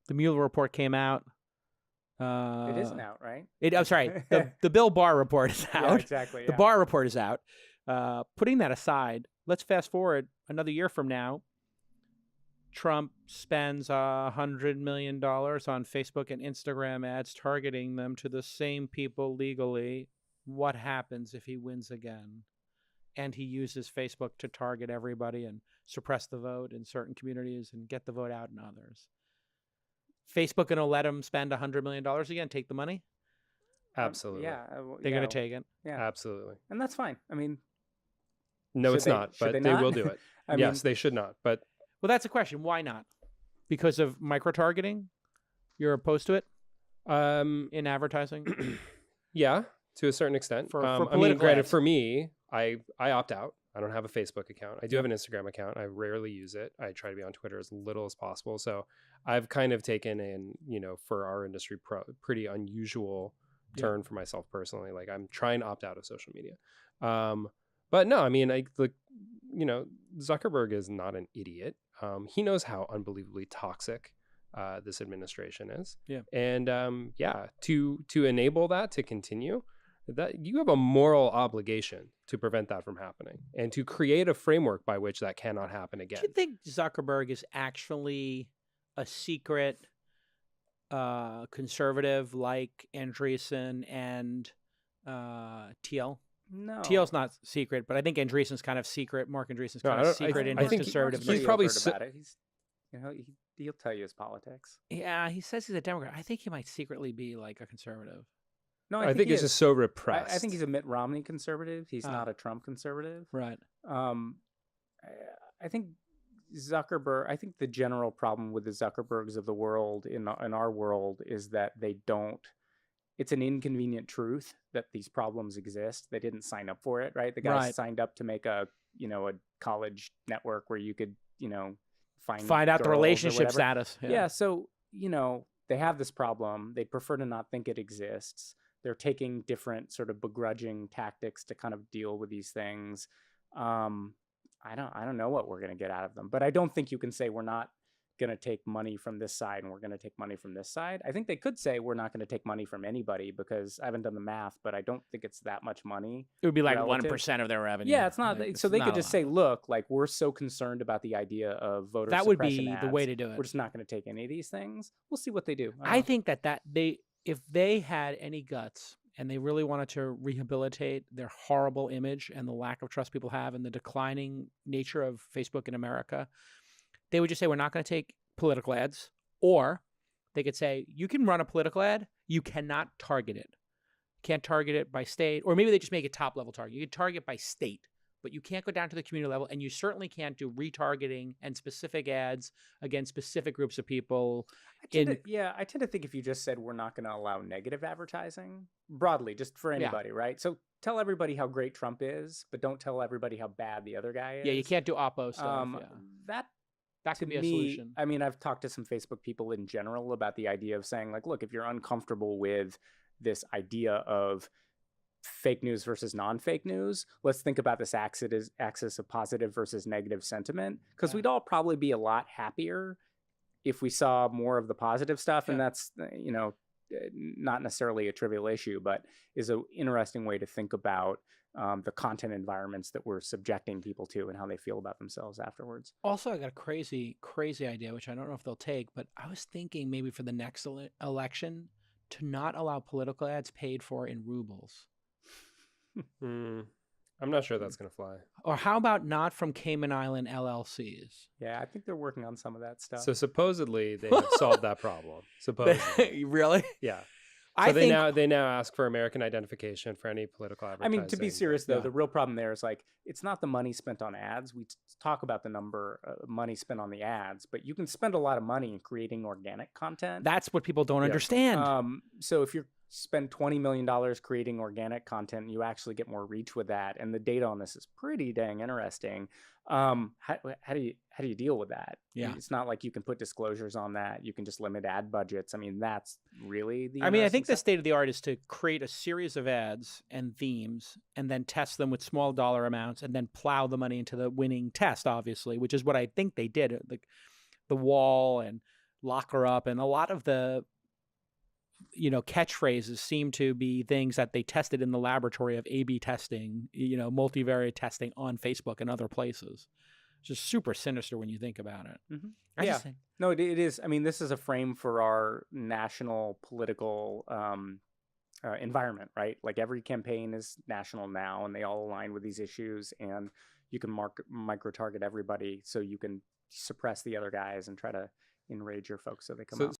The Mueller report came out. It isn't out, right? I'm sorry. The Bill Barr report is out. Yeah, exactly. The Barr report is out. Putting that aside, let's fast forward another year from now. Trump spends $100 million on Facebook and Instagram ads targeting them to the same people legally. What happens if he wins again? And he uses Facebook to target everybody and suppress the vote in certain communities and get the vote out in others. Facebook going to let him spend $100 million again, take the money? Absolutely. They're going to take it? Yeah. Absolutely. And that's fine. I mean, no, it's not, but they will do it. Yes, they should not. But well, that's a question. Why not? Because of micro-targeting? You're opposed to it in advertising? Yeah, to a certain extent. For I mean, granted, ads. for me, I opt out. I don't have a Facebook account. I do have an Instagram account. I rarely use it. I try to be on Twitter as little as possible. So I've kind of taken in, for our industry, pretty unusual turn for myself personally. Like I'm trying to opt out of social media. But no, I mean, Zuckerberg is not an idiot. He knows how unbelievably toxic this administration is. Yeah. And to enable that to continue, that you have a moral obligation to prevent that from happening and to create a framework by which that cannot happen again. Do you think Zuckerberg is actually a secret conservative like Andreessen and Thiel? No. Thiel's not secret, but I think Andreessen's kind of secret. Mark Andreessen's kind of secret in his conservative. He's probably about it. He'll tell you his politics. Yeah, he says he's a Democrat. I think he might secretly be like a conservative. No, I think he's just so repressed. I think he's a Mitt Romney conservative. He's not a Trump conservative. Right. I think Zuckerberg, I think the general problem with the Zuckerbergs of the world in our world is that they don't, it's an inconvenient truth that these problems exist. They didn't sign up for it, right? The guys signed up to make a college network where you could, find out the relationship status. Yeah. So, they have this problem. They prefer to not think it exists. They're taking different sort of begrudging tactics to kind of deal with these things. I don't know what we're going to get out of them, but I don't think you can say we're not going to take money from this side and we're going to take money from this side. I think they could say we're not going to take money from anybody because I haven't done the math, but I don't think it's that much money. It would be like 1% of their revenue. Yeah, it's not. So they could just say, look, like we're so concerned about the idea of voter suppression. That would be ads, the way to do it. We're just not going to take any of these things. We'll see what they do. I think if they had any guts and they really wanted to rehabilitate their horrible image and the lack of trust people have and the declining nature of Facebook in America, they would just say, we're not going to take political ads. Or they could say, you can run a political ad, you cannot target it. You can't target it by state. Or maybe they just make it top level target. You can target by state, but you can't go down to the community level. And you certainly can't do retargeting and specific ads against specific groups of people. I tend to think if you just said we're not going to allow negative advertising broadly, just for anybody, right? So tell everybody how great Trump is, but don't tell everybody how bad the other guy is. Yeah, you can't do oppo stuff. That could be a solution. I mean, I've talked to some Facebook people in general about the idea of saying, like, look, if you're uncomfortable with this idea of fake news versus non-fake news, let's think about this axis of positive versus negative sentiment, because we'd all probably be a lot happier if we saw more of the positive stuff. And that's, not necessarily a trivial issue, but is an interesting way to think about the content environments that we're subjecting people to and how they feel about themselves afterwards. Also, I got a crazy idea, which I don't know if they'll take, but I was thinking maybe for the next election to not allow political ads paid for in rubles. I'm not sure that's going to fly. Or how about not from Cayman Island LLCs? Yeah, I think they're working on some of that stuff. So supposedly they have solved that problem. Supposedly. Really? Yeah. So they now ask for American identification for any political advertising. I mean, to be serious though, the real problem there is like it's not the money spent on ads. We talk about the number of money spent on the ads, but you can spend a lot of money in creating organic content. That's what people don't understand. So if you spend $20 million creating organic content, you actually get more reach with that. And the data on this is pretty dang interesting. How do you deal with that? Yeah. It's not like you can put disclosures on that. You can just limit ad budgets. I mean, that's really the I think the state of the art is to create a series of ads and themes and then test them with small dollar amounts and then plow the money into the winning test, obviously, which is what I think they did. The wall and lock her up, and a lot of the catchphrases seem to be things that they tested in the laboratory of A/B testing, multivariate testing on Facebook and other places. It's just super sinister when you think about it. Mm-hmm. I Yeah. just think, No, it is. I mean, this is a frame for our national political environment, right? Like every campaign is national now, and they all align with these issues, and you can micro-target everybody so you can suppress the other guys and try to enrage your folks so they come out.